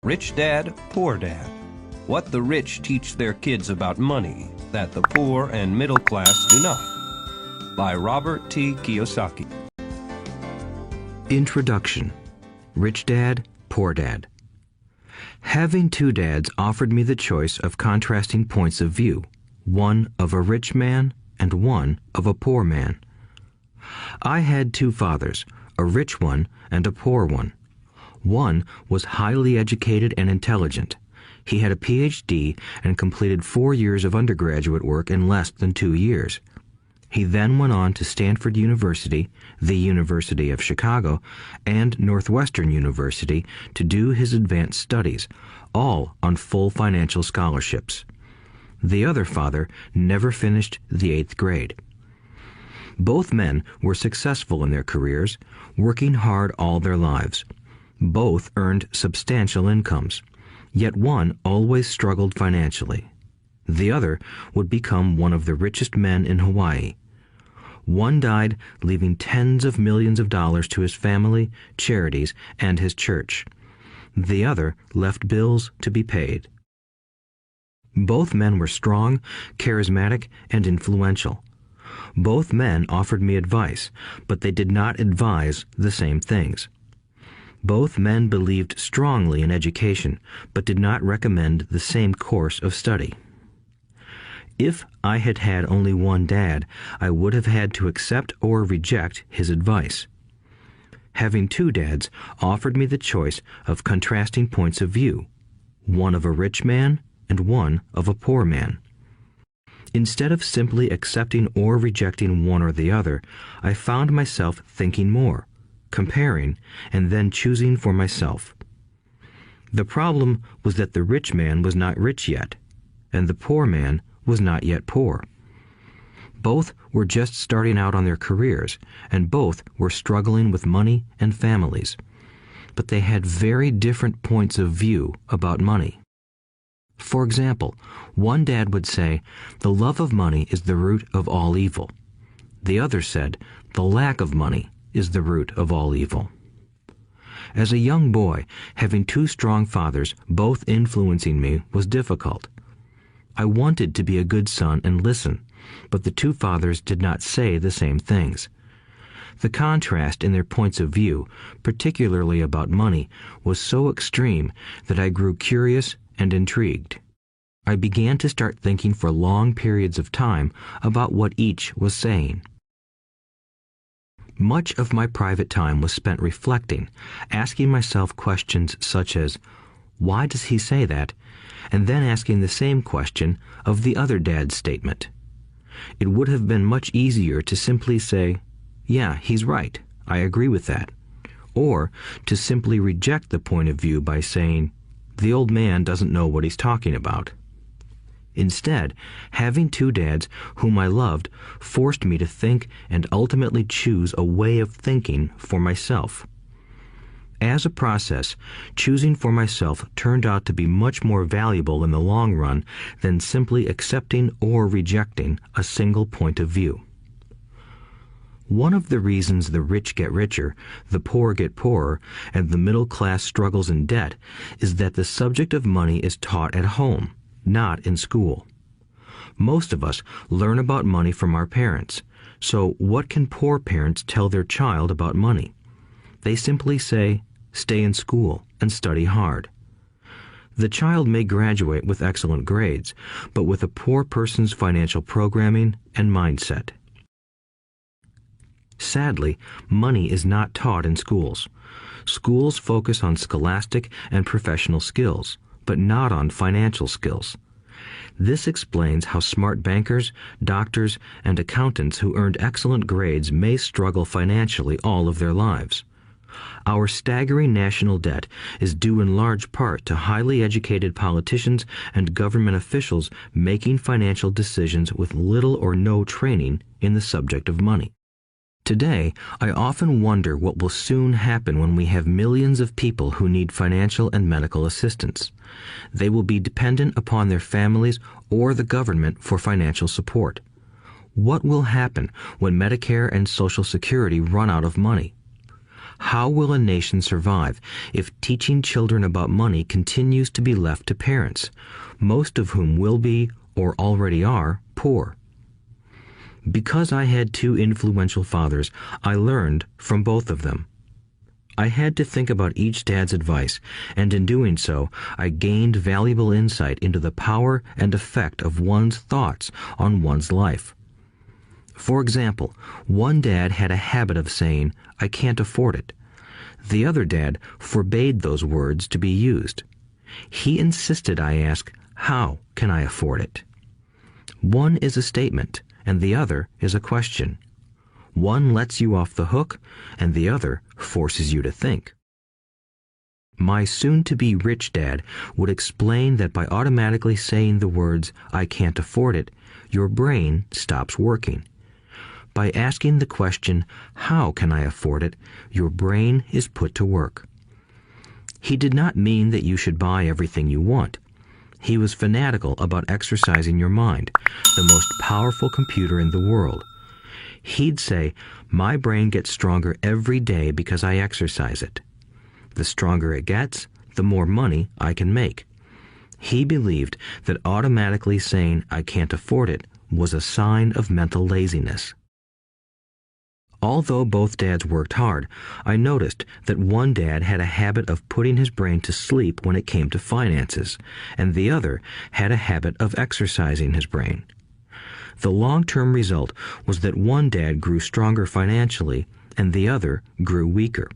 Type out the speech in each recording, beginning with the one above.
Rich Dad, Poor Dad. What the rich teach their kids about money that the poor and middle class do not. By Robert T. Kiyosaki. Introduction. Rich Dad, Poor Dad. Having two dads offered me the choice of contrasting points of view, one of a rich man and one of a poor man. I had two fathers, a rich one and a poor one. One was highly educated and intelligent. He had a Ph.D. and completed 4 years of undergraduate work in less than 2 years. He then went on to Stanford University, the University of Chicago, and Northwestern University to do his advanced studies, all on full financial scholarships. The other father never finished the 8th grade. Both men were successful in their careers, working hard all their lives. Both earned substantial incomes, yet one always struggled financially. The other would become one of the richest men in Hawaii. One died, leaving tens of millions of dollars to his family, charities, and his church. The other left bills to be paid. Both men were strong, charismatic, and influential. Both men offered me advice, but they did not advise the same things. Both men believed strongly in education, but did not recommend the same course of study. If I had had only one dad, I would have had to accept or reject his advice. Having two dads offered me the choice of contrasting points of view, one of a rich man and one of a poor man. Instead of simply accepting or rejecting one or the other, I found myself thinking more, comparing, and then choosing for myself. The problem was that the rich man was not rich yet, and the poor man was not yet poor. Both were just starting out on their careers, and both were struggling with money and families. But they had very different points of view about money. For example, one dad would say, "The love of money is the root of all evil." The other said, "The lack of money is the root of all evil." As a young boy, having two strong fathers, both influencing me, was difficult. I wanted to be a good son and listen, but the two fathers did not say the same things. The contrast in their points of view, particularly about money, was so extreme that I grew curious and intrigued. I began to start thinking for long periods of time about what each was saying. Much of my private time was spent reflecting, asking myself questions such as, "Why does he say that?" and then asking the same question of the other dad's statement. It would have been much easier to simply say, "Yeah, he's right, I agree with that," or to simply reject the point of view by saying, "The old man doesn't know what he's talking about." Instead, having two dads whom I loved forced me to think and ultimately choose a way of thinking for myself. As a process, choosing for myself turned out to be much more valuable in the long run than simply accepting or rejecting a single point of view. One of the reasons the rich get richer, the poor get poorer, and the middle class struggles in debt is that the subject of money is taught at home, not in school. Most of us learn about money from our parents, so what can poor parents tell their child about money? They simply say, "Stay in school and study hard." The child may graduate with excellent grades, but with a poor person's financial programming and mindset. Sadly, money is not taught in schools. Schools focus on scholastic and professional skills, but not on financial skills. This explains how smart bankers, doctors, and accountants who earned excellent grades may struggle financially all of their lives. Our staggering national debt is due in large part to highly educated politicians and government officials making financial decisions with little or no training in the subject of money. Today, I often wonder what will soon happen when we have millions of people who need financial and medical assistance. They will be dependent upon their families or the government for financial support. What will happen when Medicare and Social Security run out of money? How will a nation survive if teaching children about money continues to be left to parents, most of whom will be, or already are, poor? Because I had two influential fathers, I learned from both of them. I had to think about each dad's advice, and in doing so, I gained valuable insight into the power and effect of one's thoughts on one's life. For example, one dad had a habit of saying, "I can't afford it." The other dad forbade those words to be used. He insisted I ask, "How can I afford it?" One is a statement, and the other is a question. One lets you off the hook, and the other forces you to think. My soon-to-be rich dad would explain that by automatically saying the words, "I can't afford it," your brain stops working. By asking the question, "How can I afford it?" your brain is put to work. He did not mean that you should buy everything you want. He was fanatical about exercising your mind, the most powerful computer in the world. He'd say, "My brain gets stronger every day because I exercise it. The stronger it gets, the more money I can make." He believed that automatically saying, "I can't afford it," was a sign of mental laziness. Although both dads worked hard, I noticed that one dad had a habit of putting his brain to sleep when it came to finances, and the other had a habit of exercising his brain. The long-term result was that one dad grew stronger financially and the other grew weaker.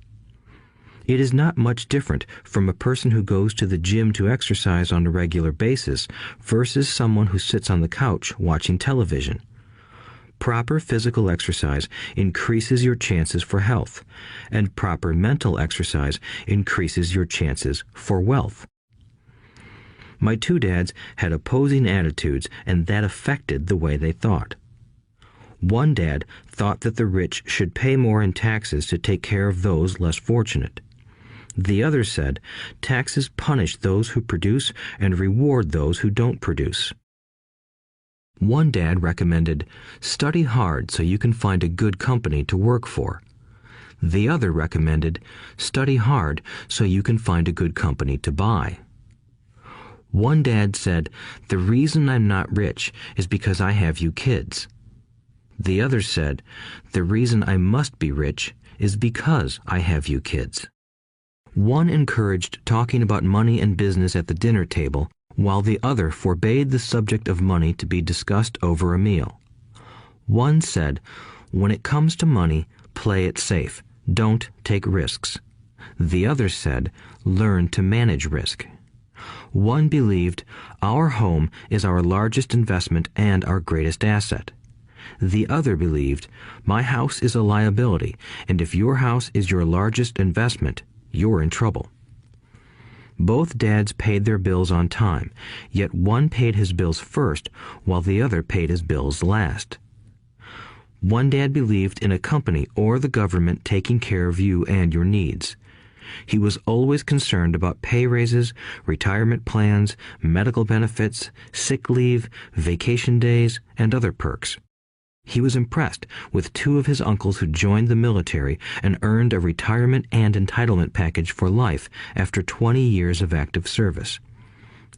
It is not much different from a person who goes to the gym to exercise on a regular basis versus someone who sits on the couch watching television. Proper physical exercise increases your chances for health, and proper mental exercise increases your chances for wealth. My two dads had opposing attitudes, and that affected the way they thought. One dad thought that the rich should pay more in taxes to take care of those less fortunate. The other said, taxes punish those who produce and reward those who don't produce. One dad recommended, study hard so you can find a good company to work for. The other recommended, study hard so you can find a good company to buy. One dad said, the reason I'm not rich is because I have you kids. The other said, the reason I must be rich is because I have you kids. One encouraged talking about money and business at the dinner table, while the other forbade the subject of money to be discussed over a meal. One said, when it comes to money, play it safe, don't take risks. The other said, learn to manage risk. One believed, our home is our largest investment and our greatest asset. The other believed, my house is a liability, and if your house is your largest investment, you're in trouble. Both dads paid their bills on time, yet one paid his bills first while the other paid his bills last. One dad believed in a company or the government taking care of you and your needs. He was always concerned about pay raises, retirement plans, medical benefits, sick leave, vacation days, and other perks. He was impressed with two of his uncles who joined the military and earned a retirement and entitlement package for life after 20 years of active service.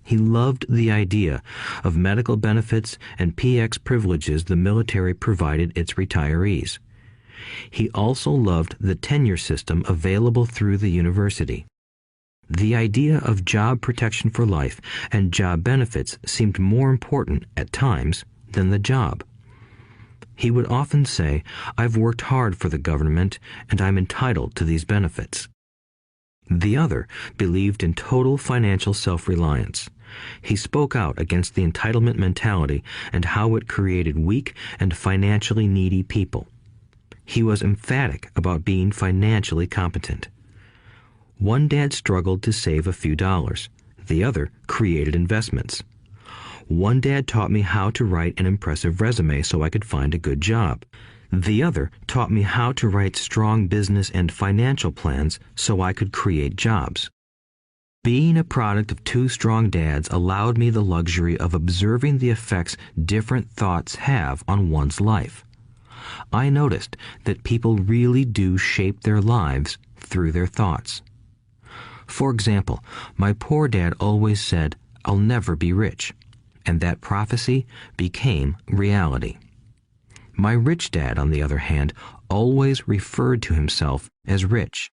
He loved the idea of medical benefits and PX privileges the military provided its retirees. He also loved the tenure system available through the university. The idea of job protection for life and job benefits seemed more important at times than the job. He would often say, I've worked hard for the government and I'm entitled to these benefits. The other believed in total financial self-reliance. He spoke out against the entitlement mentality and how it created weak and financially needy people. He was emphatic about being financially competent. One dad struggled to save a few dollars. The other created investments. One dad taught me how to write an impressive resume so I could find a good job. The other taught me how to write strong business and financial plans so I could create jobs. Being a product of two strong dads allowed me the luxury of observing the effects different thoughts have on one's life. I noticed that people really do shape their lives through their thoughts. For example, my poor dad always said, "I'll never be rich," and that prophecy became reality. My rich dad, on the other hand, always referred to himself as rich.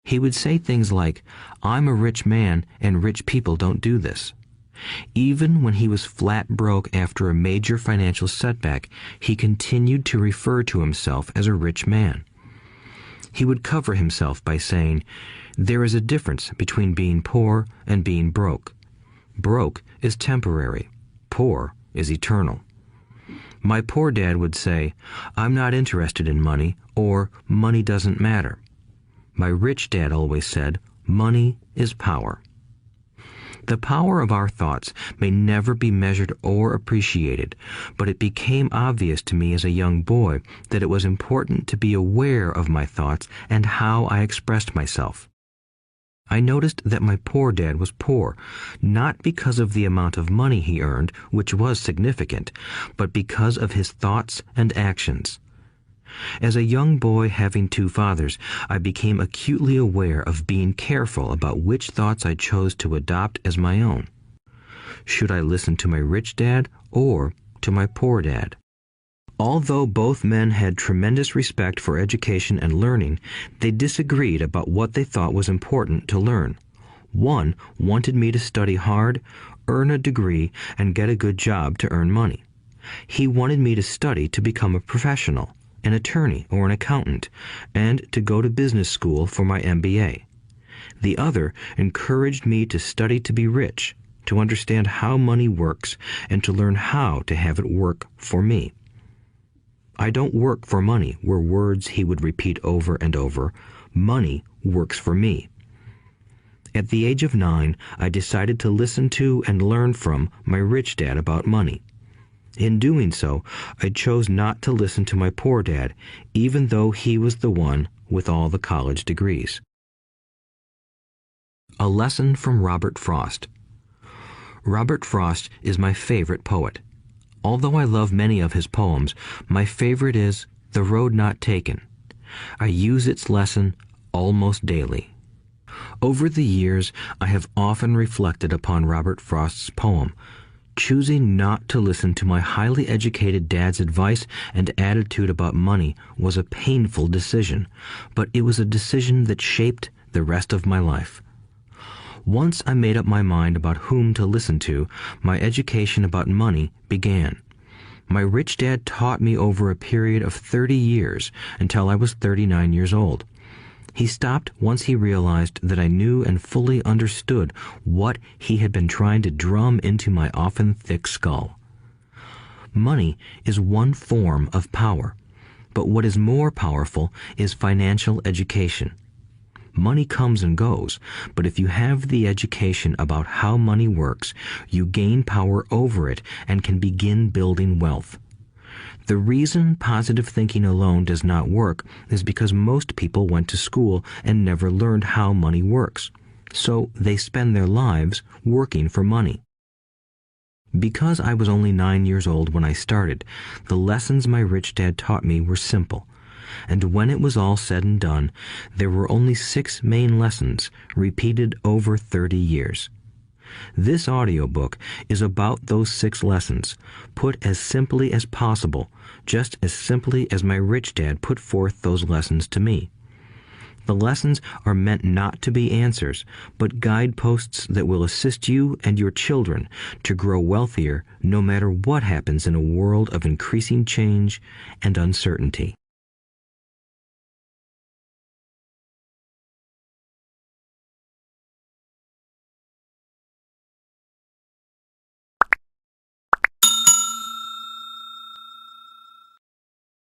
He would say things like, "I'm a rich man and rich people don't do this." Even when he was flat broke after a major financial setback, he continued to refer to himself as a rich man. He would cover himself by saying, "There is a difference between being poor and being broke. Broke is temporary. Poor is eternal." My poor dad would say, "I'm not interested in money," or "Money doesn't matter." My rich dad always said, "Money is power." The power of our thoughts may never be measured or appreciated, but it became obvious to me as a young boy that it was important to be aware of my thoughts and how I expressed myself. I noticed that my poor dad was poor, not because of the amount of money he earned, which was significant, but because of his thoughts and actions. As a young boy having two fathers, I became acutely aware of being careful about which thoughts I chose to adopt as my own. Should I listen to my rich dad or to my poor dad? Although both men had tremendous respect for education and learning, they disagreed about what they thought was important to learn. One wanted me to study hard, earn a degree, and get a good job to earn money. He wanted me to study to become a professional, an attorney or an accountant, and to go to business school for my MBA. The other encouraged me to study to be rich, to understand how money works, and to learn how to have it work for me. "I don't work for money" were words he would repeat over and over. "Money works for me." At the age of 9, I decided to listen to and learn from my rich dad about money. In doing so, I chose not to listen to my poor dad, even though he was the one with all the college degrees. A lesson from Robert Frost. Robert Frost is my favorite poet. Although I love many of his poems, my favorite is "The Road Not Taken." I use its lesson almost daily. Over the years, I have often reflected upon Robert Frost's poem. Choosing not to listen to my highly educated dad's advice and attitude about money was a painful decision, but it was a decision that shaped the rest of my life. Once I made up my mind about whom to listen to, my education about money began. My rich dad taught me over a period of 30 years until I was 39 years old. He stopped once he realized that I knew and fully understood what he had been trying to drum into my often thick skull. Money is one form of power, but what is more powerful is financial education. Money comes and goes, but if you have the education about how money works, you gain power over it and can begin building wealth. The reason positive thinking alone does not work is because most people went to school and never learned how money works, so they spend their lives working for money. Because I was only 9 years old when I started, the lessons my rich dad taught me were simple, and when it was all said and done, there were only 6 main lessons repeated over 30 years. This audiobook is about those 6 lessons, put as simply as possible, just as simply as my rich dad put forth those lessons to me. The lessons are meant not to be answers, but guideposts that will assist you and your children to grow wealthier no matter what happens in a world of increasing change and uncertainty.